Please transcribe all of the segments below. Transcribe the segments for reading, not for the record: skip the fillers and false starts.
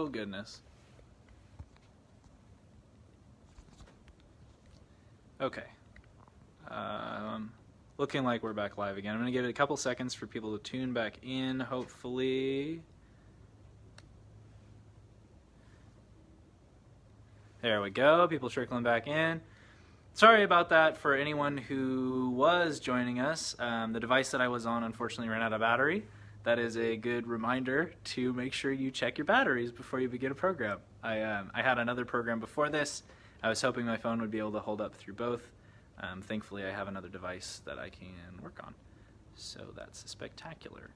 Oh, goodness. Okay. Looking like we're back live again. I'm going to give it a couple seconds for people to tune back in, hopefully. There we go. People trickling back in. Sorry about that for anyone who was joining us. The device that I was on unfortunately ran out of battery. That is a good reminder to make sure you check your batteries before you begin a program. I had another program before this. I was hoping my phone would be able to hold up through both. Thankfully, I have another device that I can work on. So that's spectacular.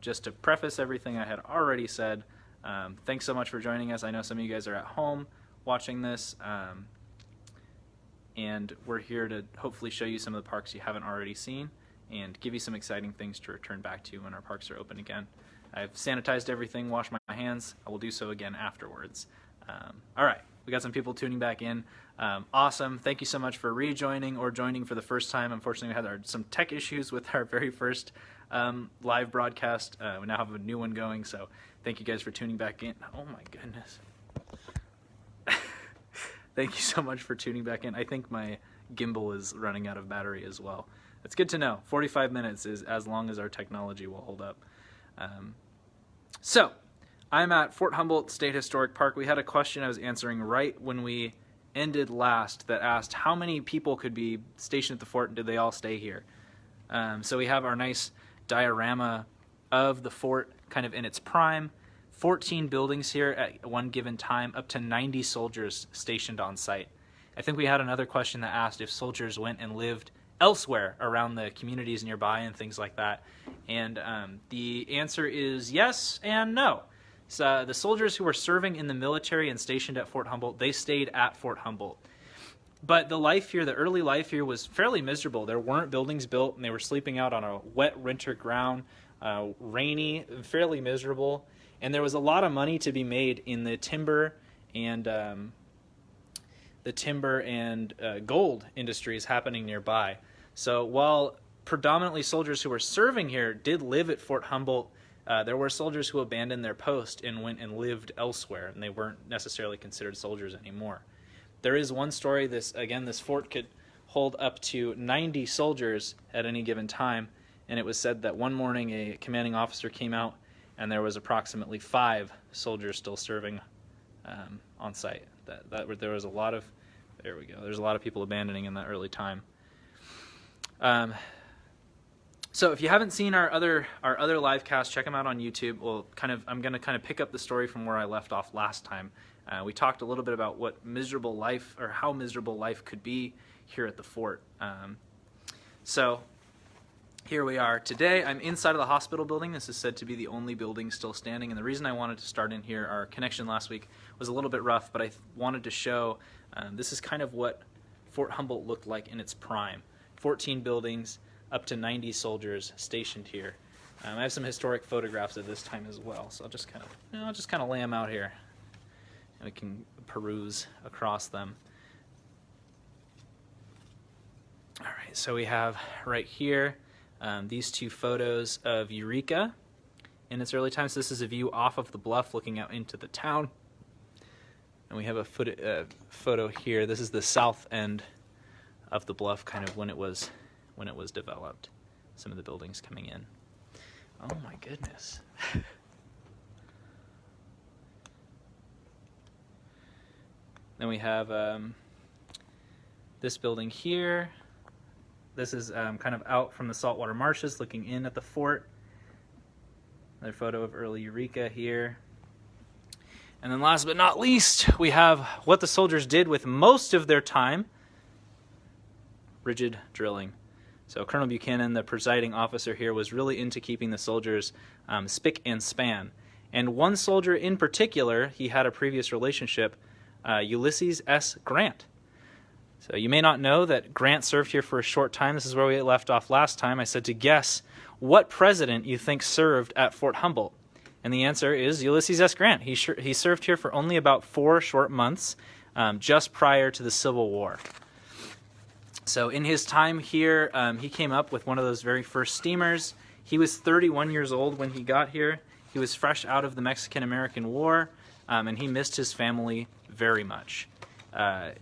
Just to preface everything I had already said, thanks so much for joining us. I know some of you guys are at home watching this, and we're here to hopefully show you some of the parks you haven't already seen and give you some exciting things to return back to when our parks are open again. I've sanitized everything, washed my hands. I will do so again afterwards. All right, we got some people tuning back in. Awesome. Thank you so much for rejoining or joining for the first time. Unfortunately, we had some tech issues with our very first live broadcast. We now have a new one going, so thank you guys for tuning back in. Oh my goodness. Thank you so much for tuning back in. I think my gimbal is running out of battery as well. That's good to know. 45 minutes is as long as our technology will hold up. So, I'm at Fort Humboldt State Historic Park. We had a question I was answering right when we ended last that asked how many people could be stationed at the fort and did they all stay here? So we have our nice diorama of the fort kind of in its prime. 14 buildings here at one given time, up to 90 soldiers stationed on site. I think we had another question that asked if soldiers went and lived elsewhere around the communities nearby and things like that. And the answer is yes and no. So the soldiers who were serving in the military and stationed at Fort Humboldt, they stayed at Fort Humboldt. But the life here, the early life here was fairly miserable. There weren't buildings built and they were sleeping out on a wet winter ground, rainy, fairly miserable. And there was a lot of money to be made in the timber and gold industries happening nearby. So while predominantly soldiers who were serving here did live at Fort Humboldt, there were soldiers who abandoned their post and went and lived elsewhere, and they weren't necessarily considered soldiers anymore. There is one story, this fort could hold up to 90 soldiers at any given time, and it was said that one morning a commanding officer came out and there was approximately 5 soldiers still serving on site. There was a lot of, there's a lot of people abandoning in that early time. So if you haven't seen our other live casts, check them out on YouTube. I'm going to kind of pick up the story from where I left off last time. We talked a little bit about what miserable life, or how miserable life could be here at the fort. So here we are today. I'm inside of the hospital building. This is said to be the only building still standing. And the reason I wanted to start in here, our connection last week was a little bit rough, but I wanted to show this is kind of what Fort Humboldt looked like in its prime. 14 buildings, up to 90 soldiers stationed here. I have some historic photographs of this time as well, so I'll just kind of lay them out here, and we can peruse across them. All right, so we have right here these 2 photos of Eureka in its early times. This is a view off of the bluff looking out into the town. And we have a photo here. This is the south end of the bluff, kind of when it was developed. Some of the buildings coming in. Oh my goodness. Then we have this building here. This is kind of out from the saltwater marshes looking in at the fort. Another photo of early Eureka here. And then last but not least, we have what the soldiers did with most of their time: rigid drilling. So Colonel Buchanan, the presiding officer here, was really into keeping the soldiers spick and span. And one soldier in particular, he had a previous relationship, Ulysses S. Grant. So you may not know that Grant served here for a short time. This is where we left off last time. I said to guess what president you think served at Fort Humboldt. And the answer is Ulysses S. Grant. He served here for only about 4 short months, just prior to the Civil War. So in his time here, he came up with one of those very first steamers. He was 31 years old when he got here, He was fresh out of the Mexican-American War, and he missed his family very much. A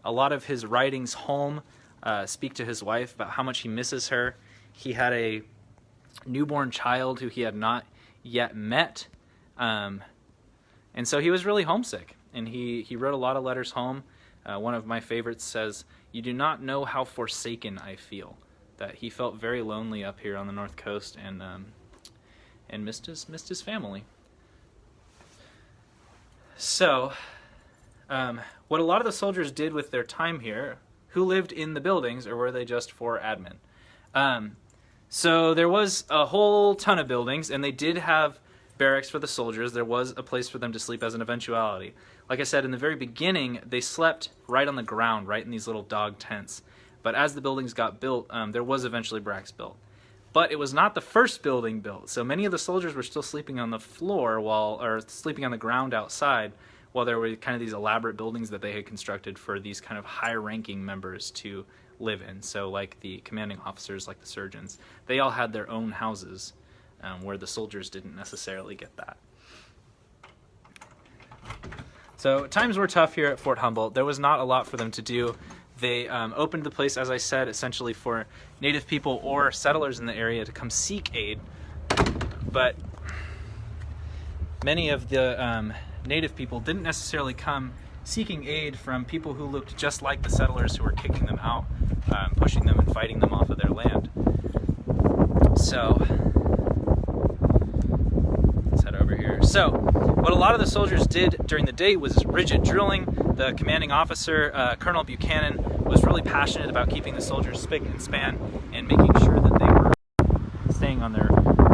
lot of his writings home speak to his wife about how much he misses her. He had a newborn child who he had not yet met, and so he was really homesick, and he wrote a lot of letters home. One of my favorites says, "You do not know how forsaken I feel," that he felt very lonely up here on the North Coast, and missed his family. So, what a lot of the soldiers did with their time here, who lived in the buildings, or were they just for admin? So there was a whole ton of buildings, and they did have barracks for the soldiers. There was a place for them to sleep as an eventuality. Like I said, in the very beginning, they slept right on the ground, right in these little dog tents. But as the buildings got built, there was eventually barracks built. But it was not the first building built, so many of the soldiers were still sleeping on the floor or sleeping on the ground outside, while there were kind of these elaborate buildings that they had constructed for these kind of high-ranking members to live in. So like the commanding officers, like the surgeons, they all had their own houses, where the soldiers didn't necessarily get that. So times were tough here at Fort Humboldt. There was not a lot for them to do. They opened the place, as I said, essentially for Native people or settlers in the area to come seek aid. But many of the Native people didn't necessarily come seeking aid from people who looked just like the settlers who were kicking them out, pushing them and fighting them off of their land. So, let's head over here. So, what a lot of the soldiers did during the day was rigid drilling. The commanding officer, Colonel Buchanan, was really passionate about keeping the soldiers spick and span and making sure that they were staying on their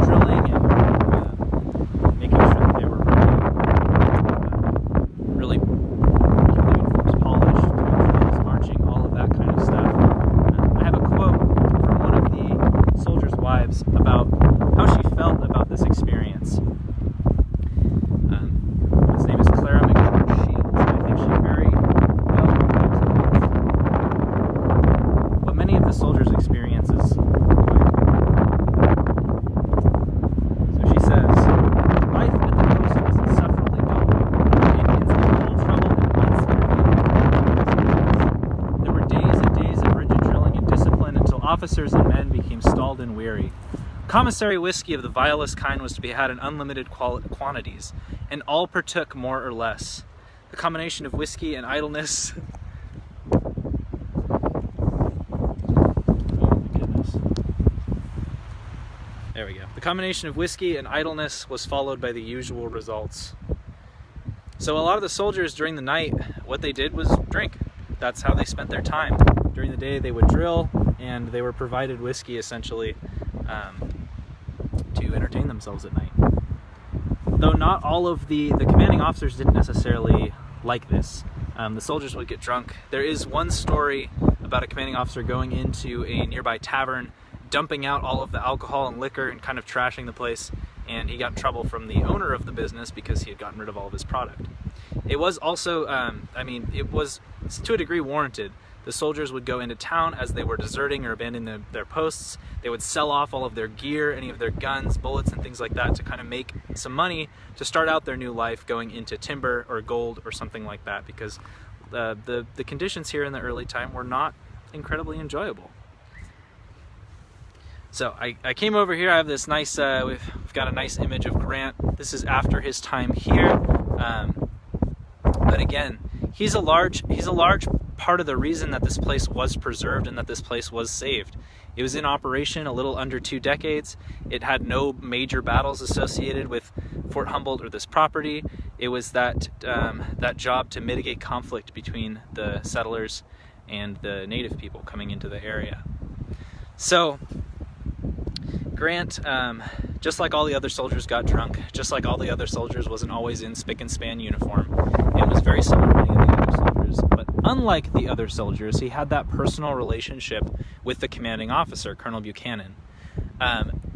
drilling and making sure that they were really keeping the uniforms polished, drills, marching, all of that kind of stuff. I have a quote from one of the soldiers' wives about how she felt about this experience. His name is Clara McGill Shields. I think she very well articulates what many of the soldiers' experiences like. So she says, "Life at the post was insufferably dull. The Indians in little trouble and months intervened. There were days and days of rigid drilling and discipline until officers and men became stalled and weary. Commissary whiskey of the vilest kind was to be had in unlimited quantities, and all partook more or less. The combination of whiskey and idleness..." Oh my goodness. There we go. "The combination of whiskey and idleness was followed by the usual results." So a lot of the soldiers during the night, what they did was drink. That's how they spent their time. During the day they would drill, and they were provided whiskey essentially to entertain themselves at night. Though not all of the commanding officers didn't necessarily like this. The soldiers would get drunk. There is one story about a commanding officer going into a nearby tavern, dumping out all of the alcohol and liquor and kind of trashing the place, and he got in trouble from the owner of the business because he had gotten rid of all of his product. It was also, it was to a degree warranted. The soldiers would go into town as they were deserting or abandoning their posts. They would sell off all of their gear, any of their guns, bullets, and things like that to kind of make some money to start out their new life going into timber or gold or something like that, because the conditions here in the early time were not incredibly enjoyable. So I came over here. I have this nice, we've got a nice image of Grant. This is after his time here. But again, he's a large part of the reason that this place was preserved and that this place was saved. It was in operation a little under 2 decades. It had no major battles associated with Fort Humboldt or this property. It was that job to mitigate conflict between the settlers and the native people coming into the area. So Grant, just like all the other soldiers, got drunk. Just like all the other soldiers, wasn't always in spick and span uniform, and was very similar to many of the other soldiers. But unlike the other soldiers, he had that personal relationship with the commanding officer, Colonel Buchanan.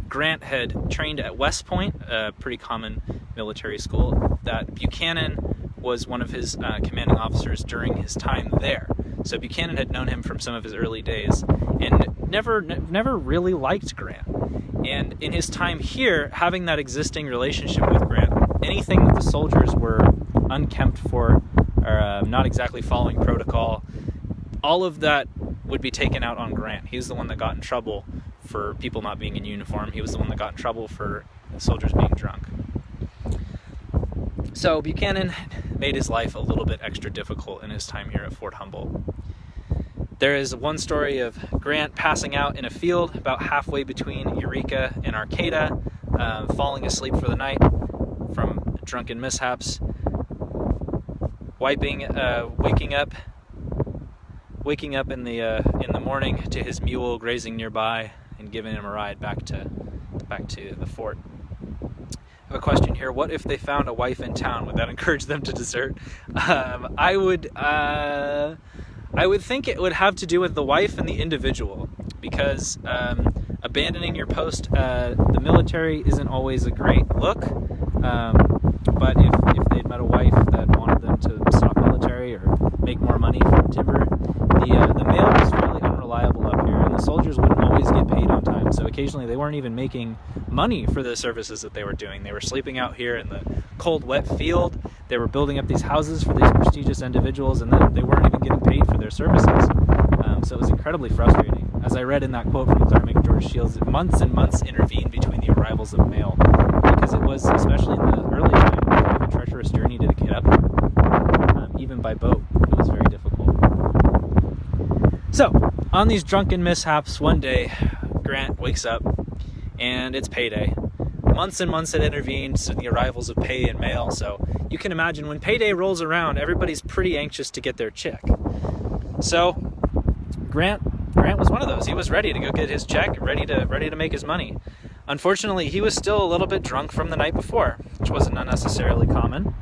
Grant had trained at West Point, a pretty common military school, that Buchanan was one of his commanding officers during his time there. So Buchanan had known him from some of his early days and never really liked Grant. And in his time here, having that existing relationship with Grant, anything that the soldiers were unkempt for, or not exactly following protocol, all of that would be taken out on Grant. He was the one that got in trouble for people not being in uniform. He was the one that got in trouble for soldiers being drunk. So Buchanan made his life a little bit extra difficult in his time here at Fort Humboldt. There is one story of Grant passing out in a field about halfway between Eureka and Arcata, falling asleep for the night from drunken mishaps, waking up in the morning to his mule grazing nearby and giving him a ride back to the fort. I have a question here. What if they found a wife in town? Would that encourage them to desert? I would think it would have to do with the wife and the individual, because abandoning your post, the military isn't always a great look. But if they'd met a wife that wanted them to stop military or make more money from timber, the mail was fairly unreliable up here, and the soldiers wouldn't always get paid on time. So occasionally they weren't even making money for the services that they were doing. They were sleeping out here in the cold, wet field. They were building up these houses for these prestigious individuals, and then they weren't even getting paid for their services. So it was incredibly frustrating. As I read in that quote from Clermont George Shields, months and months intervened between the arrivals of mail, because it was, especially in the early time, kind of a treacherous journey to get up here. Even by boat, it was very difficult. So, on these drunken mishaps, one day, Grant wakes up, and it's payday. Months and months had intervened since the arrivals of pay and mail, so you can imagine when payday rolls around, everybody's pretty anxious to get their check. So, Grant was one of those. He was ready to go get his check, ready to make his money. Unfortunately, he was still a little bit drunk from the night before, which wasn't unnecessarily common.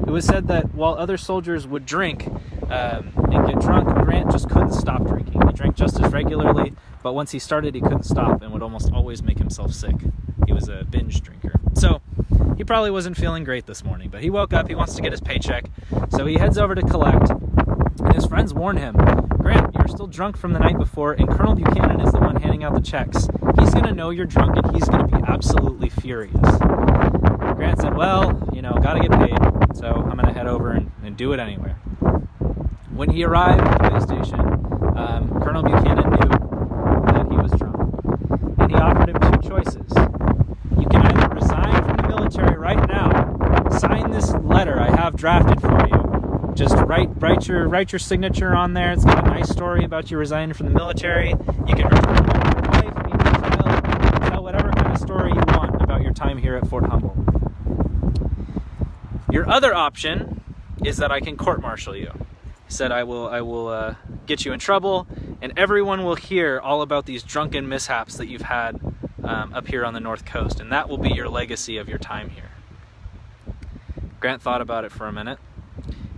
It was said that while other soldiers would drink and get drunk, Grant just couldn't stop drinking. He drank just as regularly, but once he started, he couldn't stop and would almost always make himself sick. He was a binge drinker. So he probably wasn't feeling great this morning, but he woke up, he wants to get his paycheck, so he heads over to collect, and his friends warn him, Grant, you're still drunk from the night before, and Colonel Buchanan is the one handing out the checks. He's going to know you're drunk, and he's going to be absolutely furious. Grant said, well, gotta get paid, so I'm going to head over and do it anyway. When he arrived at the pay station, Colonel Buchanan knew that he was drunk, and he offered him two choices. You can either resign from the military right now, sign this letter I have drafted for you, just write your signature on there. It's got a nice story about you resigning from the military. You can return home to your wife, meet your child, tell whatever kind of story you want about your time here at Fort Humboldt. Your other option is that I can court-martial you. He said, I will get you in trouble, and everyone will hear all about these drunken mishaps that you've had up here on the North Coast, and that will be your legacy of your time here. Grant thought about it for a minute.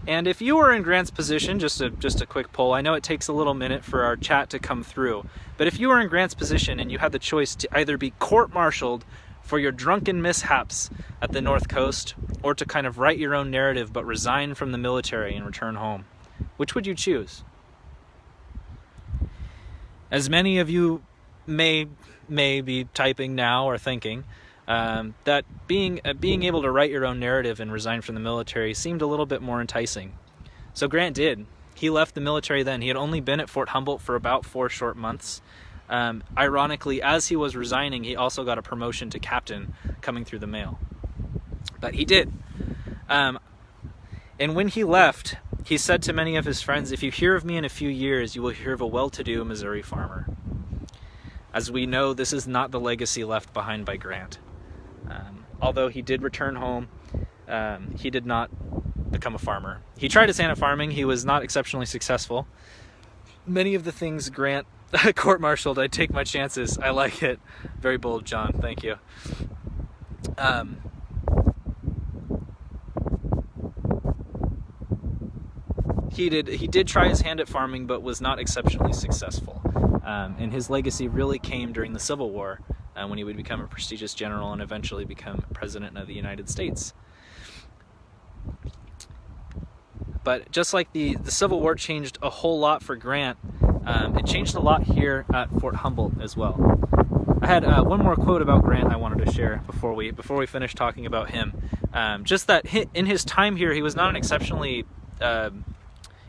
And if you were in Grant's position, just a quick poll, I know it takes a little minute for our chat to come through, but if you were in Grant's position and you had the choice to either be court-martialed for your drunken mishaps at the North Coast, or to kind of write your own narrative but resign from the military and return home, which would you choose? As many of you may be typing now or thinking, that being able to write your own narrative and resign from the military seemed a little bit more enticing. So Grant did. He left the military then. He had only been at Fort Humboldt for about 4 short months. Ironically, as he was resigning, he also got a promotion to captain coming through the mail. But he did. And when he left, he said to many of his friends, if you hear of me in a few years, you will hear of a well-to-do Missouri farmer. As we know, this is not the legacy left behind by Grant. Although he did return home, he did not become a farmer. He tried his hand at farming. He was not exceptionally successful. Many of the things Grant court-martialed, I'd take my chances. I like it. Very bold, John. Thank you. He did try his hand at farming, but was not exceptionally successful. And his legacy really came during the Civil War, when he would become a prestigious general and eventually become President of the United States. But just like the Civil War changed a whole lot for Grant, it changed a lot here at Fort Humboldt as well. I had one more quote about Grant I wanted to share before we finish talking about him. Just that in his time here, he was not an exceptionally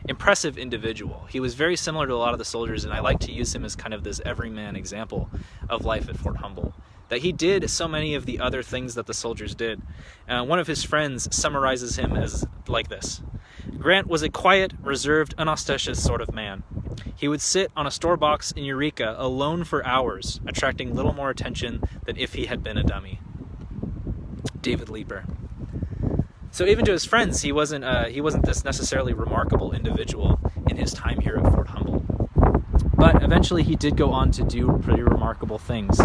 impressive individual. He was very similar to a lot of the soldiers, and I like to use him as kind of this everyman example of life at Fort Humboldt. That he did so many of the other things that the soldiers did. One of his friends summarizes him as like this: Grant was a quiet, reserved, unostentatious sort of man. He would sit on a store box in Eureka alone for hours, attracting little more attention than if he had been a dummy. David Leeper. So even to his friends, he wasn't this necessarily remarkable individual in his time here at Fort Humboldt. But eventually he did go on to do pretty remarkable things.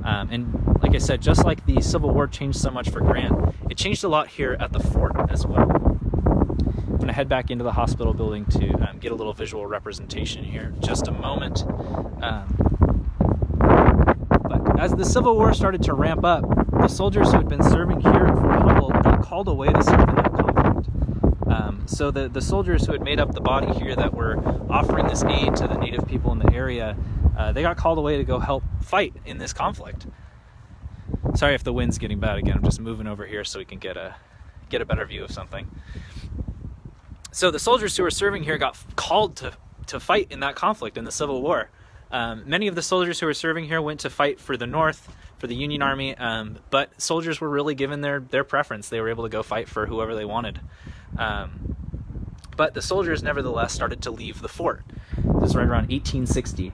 And like I said, just like the Civil War changed so much for Grant, it changed a lot here at the fort as well. I'm going to head back into the hospital building to get a little visual representation here in just a moment. But as the Civil War started to ramp up, the soldiers who had been serving here at Fort Humboldt got called away to serve in that conflict. So the soldiers who had made up the body here that were offering this aid to the native people in the area, they got called away to go help fight in this conflict. Sorry if the wind's getting bad again. I'm just moving over here so we can get a better view of something. So the soldiers who were serving here got called to fight in that conflict in the Civil War. Many of the soldiers who were serving here went to fight for the North, for the Union Army, but soldiers were really given their preference. They were able to go fight for whoever they wanted. But the soldiers nevertheless started to leave the fort. This was right around 1860.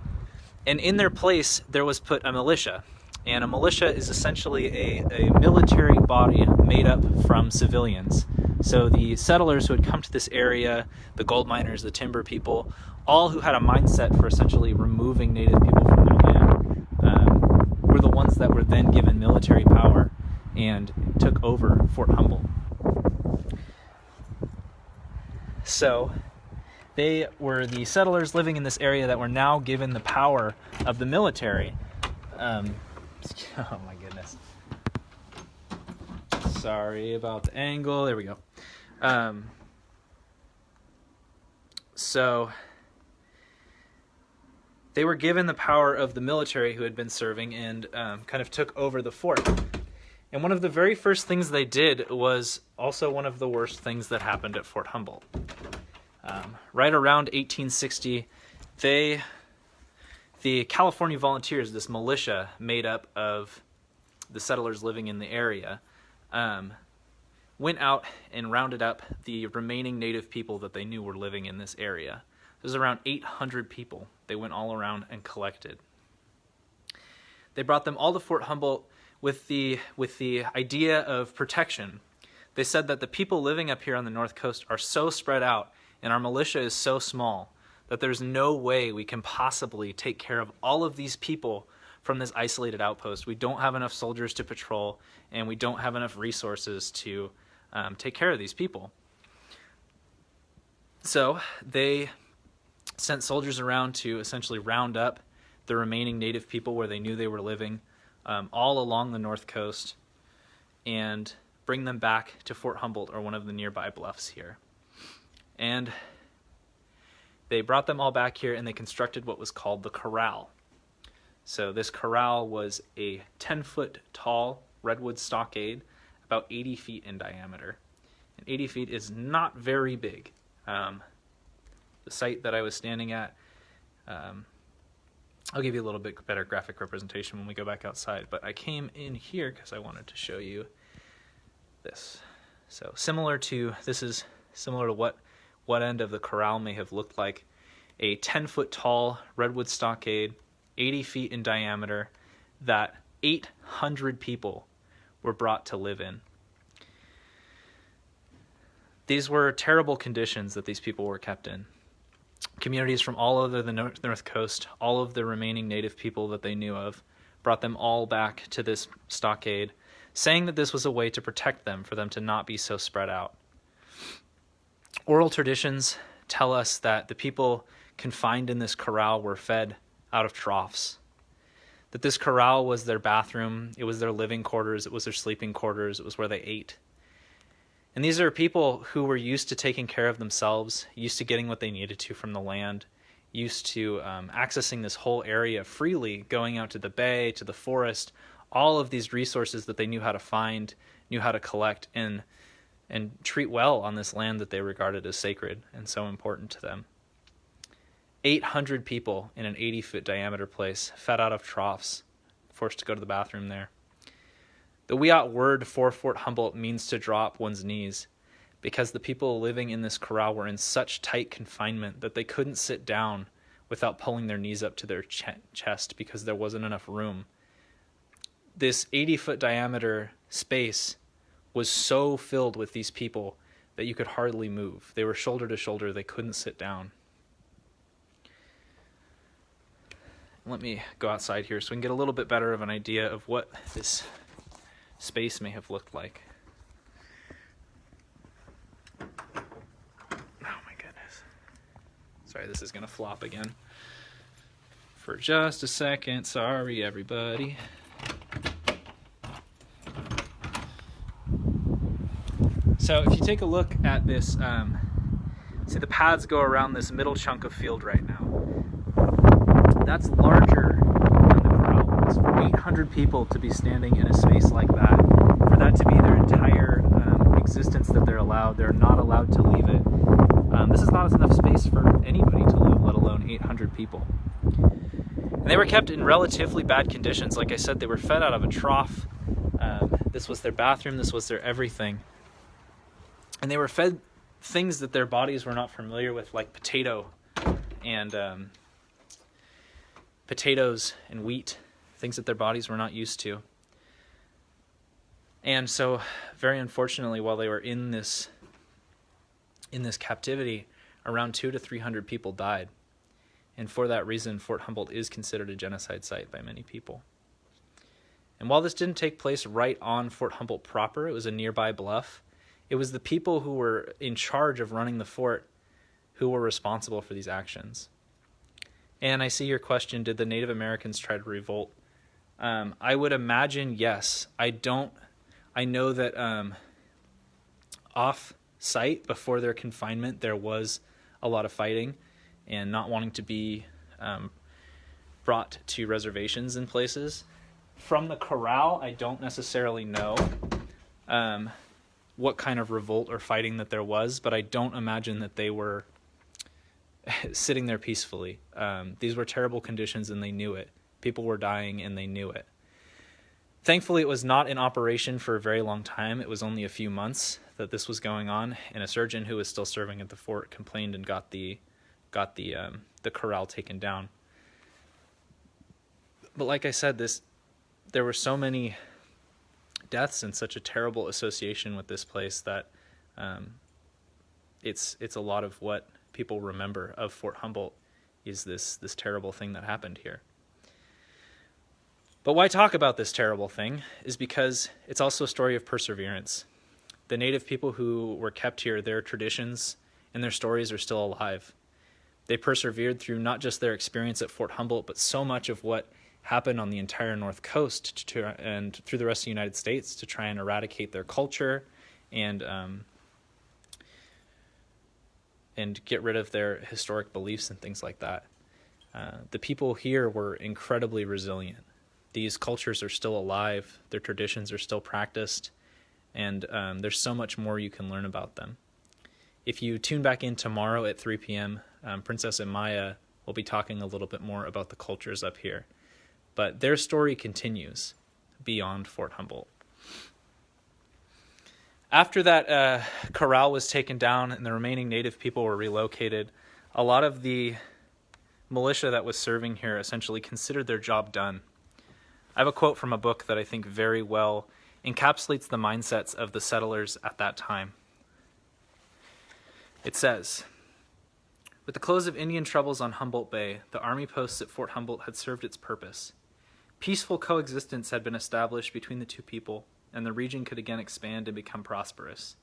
And in their place, there was put a militia. And a militia is essentially a military body made up from civilians. So the settlers who had come to this area, the gold miners, the timber people, all who had a mindset for essentially removing native people from their land, were the ones that were then given military power and took over Fort Humboldt. So they were the settlers living in this area that were now given the power of the military. Oh my goodness. Sorry about the angle. There we go. So they were given the power of the military who had been serving and kind of took over the fort. And one of the very first things they did was also one of the worst things that happened at Fort Humboldt. Right around 1860, the California Volunteers, this militia made up of the settlers living in the area, went out and rounded up the remaining native people that they knew were living in this area. There's around 800 people. They went all around and collected. They brought them all to Fort Humboldt with the idea of protection. They said that the people living up here on the North Coast are so spread out and our militia is so small that there's no way we can possibly take care of all of these people from this isolated outpost. We don't have enough soldiers to patrol, and we don't have enough resources to take care of these people. So they sent soldiers around to essentially round up the remaining native people where they knew they were living, all along the North Coast, and bring them back to Fort Humboldt or one of the nearby bluffs here. And they brought them all back here and they constructed what was called the corral. So this corral was a 10-foot tall redwood stockade, about 80 feet in diameter. And 80 feet is not very big. The site that I was standing at, I'll give you a little bit better graphic representation when we go back outside, but I came in here because I wanted to show you this. So this is similar to what end of the corral may have looked like. A 10-foot tall redwood stockade, 80 feet in diameter, that 800 people were brought to live in. These were terrible conditions that these people were kept in. Communities from all over the North Coast, all of the remaining native people that they knew of, brought them all back to this stockade, saying that this was a way to protect them, for them to not be so spread out. Oral traditions tell us that the people confined in this corral were fed out of troughs, that this corral was their bathroom, it was their living quarters, it was their sleeping quarters, it was where they ate. And these are people who were used to taking care of themselves, used to getting what they needed to from the land, used to accessing this whole area freely, going out to the bay, to the forest, all of these resources that they knew how to find, knew how to collect, and treat well on this land that they regarded as sacred and so important to them. 800 people in an 80-foot diameter place, fed out of troughs, forced to go to the bathroom there. The Wiyot word for Fort Humboldt means to drop one's knees, because the people living in this corral were in such tight confinement that they couldn't sit down without pulling their knees up to their chest because there wasn't enough room. This 80-foot diameter space was so filled with these people that you could hardly move. They were shoulder to shoulder. They couldn't sit down. Let me go outside here so we can get a little bit better of an idea of what this space may have looked like. Oh my goodness. Sorry, this is going to flop again. For just a second. Sorry, everybody. So if you take a look at this, see the paths go around this middle chunk of field right now. That's larger than the corral was. For 800 people to be standing in a space like that, for that to be their entire existence that they're not allowed to leave it. This is not enough space for anybody to live, let alone 800 people. And they were kept in relatively bad conditions. Like I said, they were fed out of a trough. This was their bathroom. This was their everything. And they were fed things that their bodies were not familiar with, like potatoes and wheat, things that their bodies were not used to. And so, very unfortunately, while they were in this captivity, around 200 to 300 people died. And for that reason, Fort Humboldt is considered a genocide site by many people. And while this didn't take place right on Fort Humboldt proper, it was a nearby bluff, it was the people who were in charge of running the fort who were responsible for these actions. And I see your question, did the Native Americans try to revolt? I would imagine yes. I know that off-site, before their confinement, there was a lot of fighting and not wanting to be brought to reservations in places. From the corral, I don't necessarily know what kind of revolt or fighting that there was, but I don't imagine that they were sitting there peacefully. These were terrible conditions and they knew it. People were dying and they knew it. Thankfully, it was not in operation for a very long time. It was only a few months that this was going on, and a surgeon who was still serving at the fort complained and got the corral taken down. But like I said, there were so many deaths and such a terrible association with this place that it's a lot of what people remember of Fort Humboldt is this terrible thing that happened here. But why talk about this terrible thing is because it's also a story of perseverance. The Native people who were kept here, their traditions and their stories are still alive. They persevered through not just their experience at Fort Humboldt, but so much of what happened on the entire North Coast and through the rest of the United States to try and eradicate their culture and get rid of their historic beliefs and things like that. The people here were incredibly resilient. These cultures are still alive, their traditions are still practiced, and there's so much more you can learn about them. If you tune back in tomorrow at 3 p.m., Princess and Maiya will be talking a little bit more about the cultures up here. But their story continues beyond Fort Humboldt. After that corral was taken down and the remaining Native people were relocated, a lot of the militia that was serving here essentially considered their job done. I have a quote from a book that I think very well encapsulates the mindsets of the settlers at that time. It says, "With the close of Indian troubles on Humboldt Bay, the army posts at Fort Humboldt had served its purpose. Peaceful coexistence had been established between the two people, and the region could again expand and become prosperous.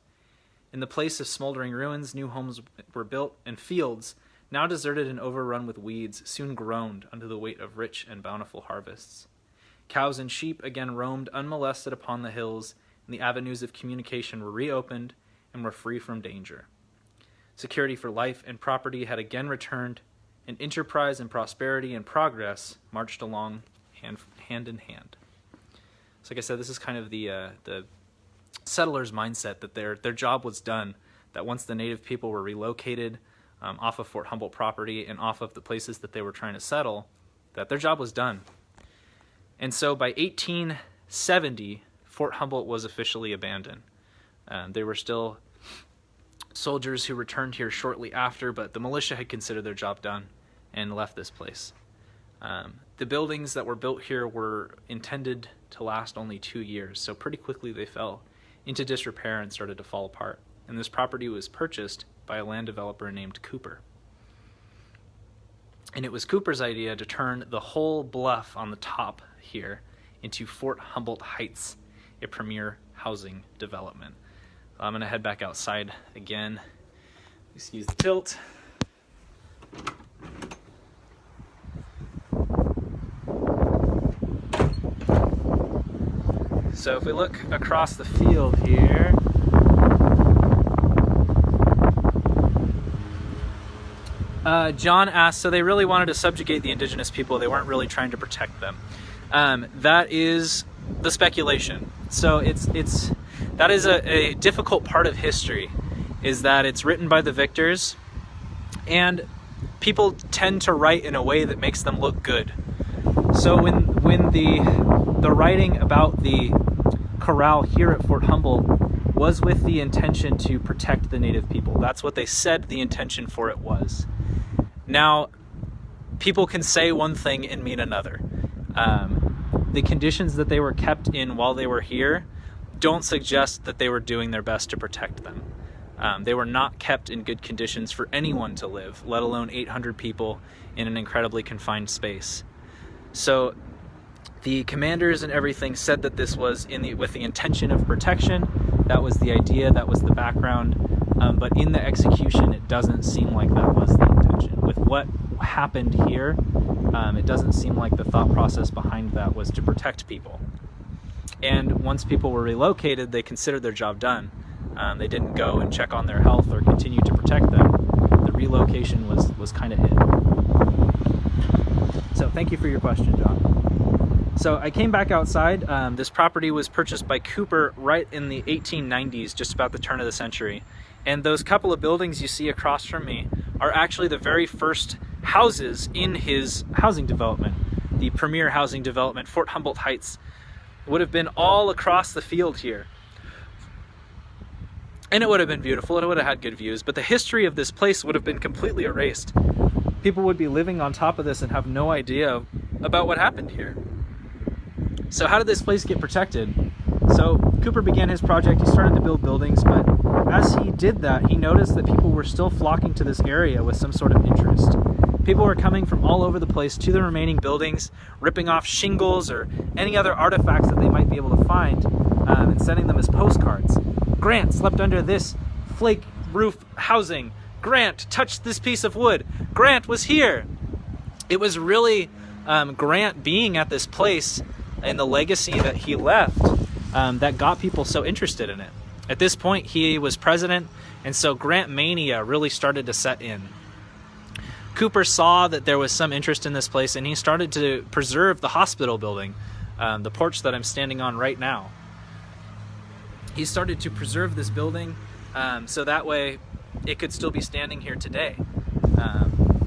In the place of smoldering ruins, new homes were built, and fields, now deserted and overrun with weeds, soon groaned under the weight of rich and bountiful harvests. Cows and sheep again roamed unmolested upon the hills, and the avenues of communication were reopened, and were free from danger. Security for life and property had again returned, and enterprise and prosperity and progress marched along hand in hand. So like I said, this is kind of the settlers' mindset that their job was done, that once the native people were relocated off of Fort Humboldt property and off of the places that they were trying to settle, that their job was done. And so by 1870, Fort Humboldt was officially abandoned. There were still soldiers who returned here shortly after, but the militia had considered their job done and left this place. The buildings that were built here were intended to last only 2 years, so pretty quickly they fell into disrepair and started to fall apart. And this property was purchased by a land developer named Cooper. And it was Cooper's idea to turn the whole bluff on the top here into Fort Humboldt Heights, a premier housing development. I'm going to head back outside again. Excuse the tilt. So if we look across the field here, John asked, so they really wanted to subjugate the indigenous people. They weren't really trying to protect them. That is the speculation. So that is a difficult part of history, is that it's written by the victors, and people tend to write in a way that makes them look good. So when the writing about the corral here at Fort Humboldt was with the intention to protect the native people. That's what they said the intention for it was. Now, people can say one thing and mean another. The conditions that they were kept in while they were here don't suggest that they were doing their best to protect them. They were not kept in good conditions for anyone to live, let alone 800 people in an incredibly confined space. So the commanders and everything said that this was with the intention of protection. That was the idea, that was the background. But in the execution, it doesn't seem like that was the intention. With what happened here, it doesn't seem like the thought process behind that was to protect people. And once people were relocated, they considered their job done. They didn't go and check on their health or continue to protect them. The relocation was kind of hidden. So thank you for your question, John. So I came back outside. This property was purchased by Cooper right in the 1890s, just about the turn of the century. And those couple of buildings you see across from me are actually the very first houses in his housing development. The premier housing development, Fort Humboldt Heights, would have been all across the field here. And it would have been beautiful, it would have had good views, but the history of this place would have been completely erased. People would be living on top of this and have no idea about what happened here. So how did this place get protected? So Cooper began his project, he started to build buildings, but as he did that, he noticed that people were still flocking to this area with some sort of interest. People were coming from all over the place to the remaining buildings, ripping off shingles or any other artifacts that they might be able to find, and sending them as postcards. Grant slept under this flake roof housing. Grant touched this piece of wood. Grant was here. It was really Grant being at this place and the legacy that he left that got people so interested in it. At this point, he was president, and so Grant mania really started to set in. Cooper saw that there was some interest in this place, and he started to preserve the hospital building, the porch that I'm standing on right now. He started to preserve this building so that way it could still be standing here today.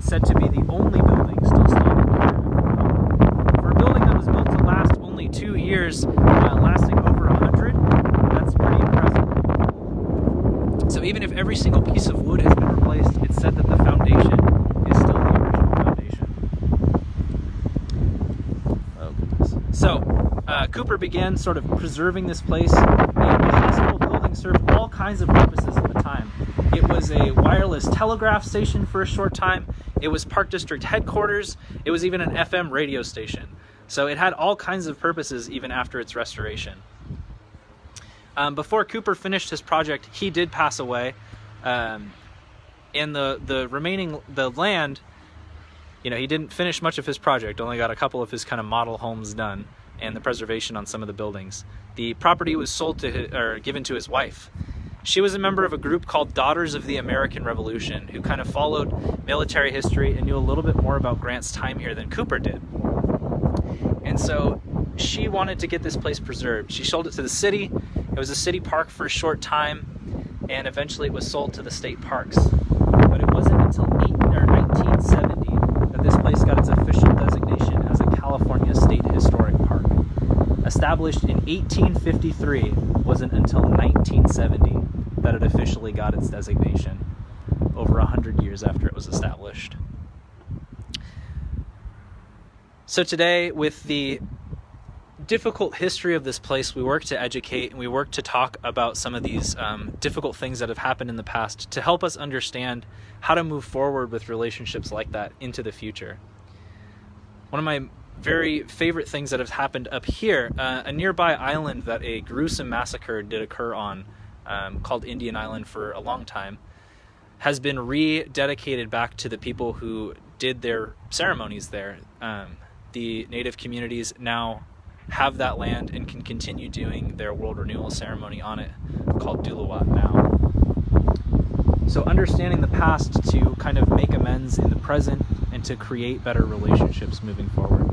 Said to be the only building still standing here. For a building that was built to last only 2 years, lasting over 100, that's pretty impressive. So even if every single piece of wood has been replaced, it's said that the foundation is still the original foundation. Oh goodness. So Cooper began sort of preserving this place, and the hospital building served all kinds of purposes at the time. It was a wireless telegraph station for a short time. It was Park District headquarters. It was even an FM radio station. So it had all kinds of purposes even after its restoration. Before Cooper finished his project, he did pass away. And the remaining land, he didn't finish much of his project, only got a couple of his kind of model homes done and the preservation on some of the buildings. The property was sold to given to his wife. She was a member of a group called Daughters of the American Revolution, who kind of followed military history and knew a little bit more about Grant's time here than Cooper did. And so she wanted to get this place preserved. She sold it to the city. It was a city park for a short time, and eventually it was sold to the state parks. But it wasn't until 1970 that this place got its official designation as a California State Historic Park. Established in 1853, wasn't until 1970 that it officially got its designation, over 100 years after it was established. So today, with the difficult history of this place, we work to educate and we work to talk about some of these difficult things that have happened in the past to help us understand how to move forward with relationships like that into the future. One of my very favorite things that have happened up here, a nearby island that a gruesome massacre did occur on, called Indian Island for a long time, has been rededicated back to the people who did their ceremonies there. The native communities now have that land and can continue doing their world renewal ceremony on it, called Duluwat now. So understanding the past to kind of make amends in the present and to create better relationships moving forward.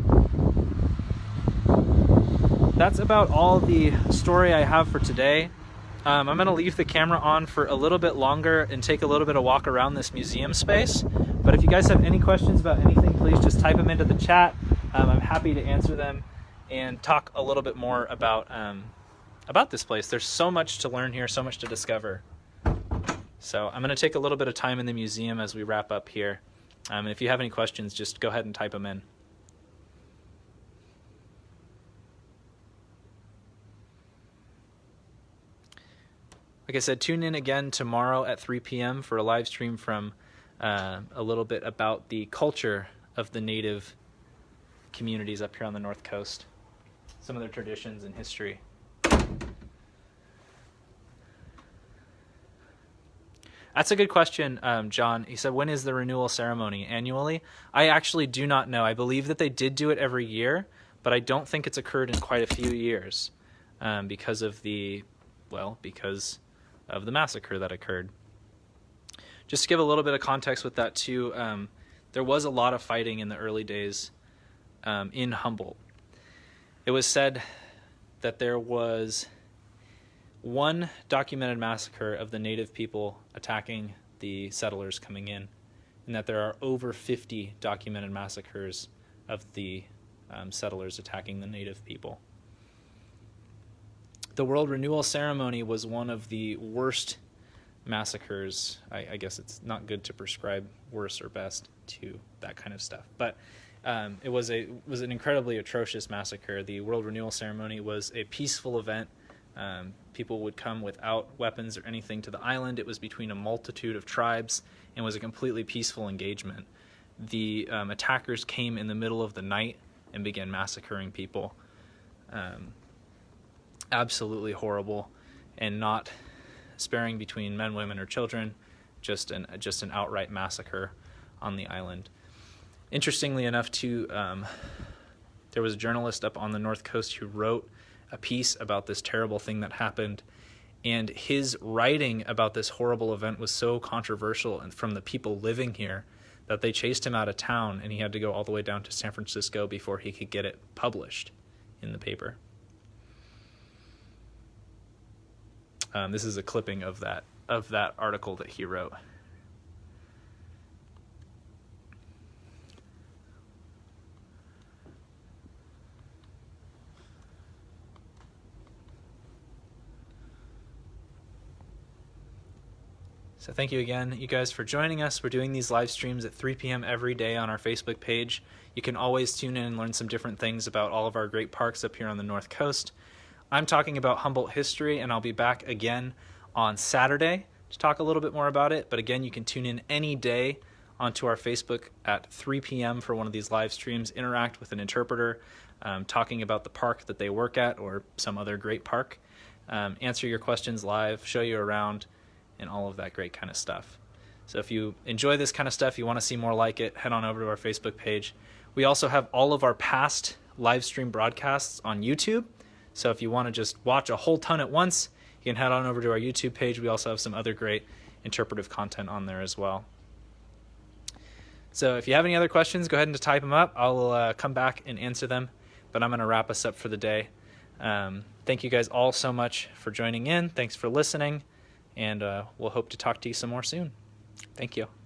That's about all the story I have for today. I'm going to leave the camera on for a little bit longer and take a little bit of walk around this museum space. But if you guys have any questions about anything, please just type them into the chat. I'm happy to answer them and talk a little bit more about this place. There's so much to learn here, so much to discover. So I'm going to take a little bit of time in the museum as we wrap up here. If you have any questions, just go ahead and type them in. Like I said, tune in again tomorrow at 3 p.m. for a live stream from a little bit about the culture of the native communities up here on the North Coast, some of their traditions and history. That's a good question, John. He said, when is the renewal ceremony? Annually? I actually do not know. I believe that they did do it every year, but I don't think it's occurred in quite a few years because of the massacre that occurred. Just to give a little bit of context with that too, there was a lot of fighting in the early days in Humboldt. It was said that there was one documented massacre of the native people attacking the settlers coming in, and that there are over 50 documented massacres of the settlers attacking the native people. The World Renewal Ceremony was one of the worst massacres. I guess it's not good to prescribe worse or best to that kind of stuff, but it was an incredibly atrocious massacre. The World Renewal Ceremony was a peaceful event. People would come without weapons or anything to the island. It was between a multitude of tribes and was a completely peaceful engagement. The attackers came in the middle of the night and began massacring people. Absolutely horrible, and not sparing between men, women, or children. Just an outright massacre on the island. Interestingly enough, too, there was a journalist up on the North Coast who wrote a piece about this terrible thing that happened, and his writing about this horrible event was so controversial and from the people living here that they chased him out of town, and he had to go all the way down to San Francisco before he could get it published in the paper. This is a clipping of that article that he wrote. So thank you again, you guys, for joining us. We're doing these live streams at 3 p.m. every day on our Facebook page. You can always tune in and learn some different things about all of our great parks up here on the North Coast. I'm talking about Humboldt history, and I'll be back again on Saturday to talk a little bit more about it. But again, you can tune in any day onto our Facebook at 3 p.m. for one of these live streams, interact with an interpreter, talking about the park that they work at or some other great park, answer your questions live, show you around, and all of that great kind of stuff. So if you enjoy this kind of stuff, you want to see more like it, head on over to our Facebook page. We also have all of our past live stream broadcasts on YouTube. So if you want to just watch a whole ton at once, you can head on over to our YouTube page. We also have some other great interpretive content on there as well. So if you have any other questions, go ahead and type them up. I'll come back and answer them, but I'm going to wrap us up for the day. Thank you guys all so much for joining in. Thanks for listening, and we'll hope to talk to you some more soon. Thank you.